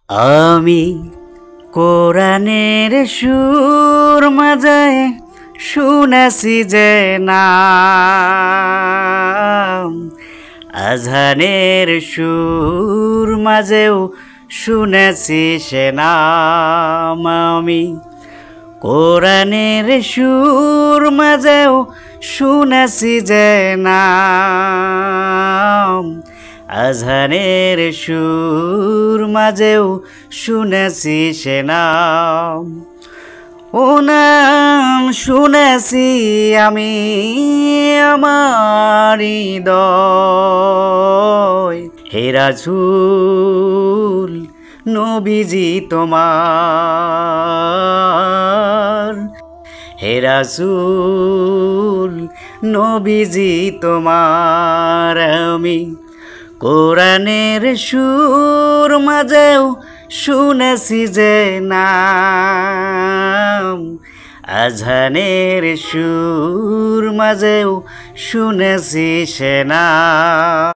আমি কোরআনের সুর মাঝে শুনেছি যে নাম, আজানের সুর মাঝেও শুনেছি সে নাম। আমি কোরআনের সুর মাঝেও শুনেছি যে নাম, আজানের সুর মাঝেও শুনেছি সে নাম। ও নাম শুনেছি আমি আমার হৃদয়। হে রাসূল নবীজি তোমার, হে রাসূল নবীজি তোমার। আমি কোরআনের সুর মাঝেও শুনেছি যে নাম, আজানের সুর মাঝেও শুনেছি সে নাম।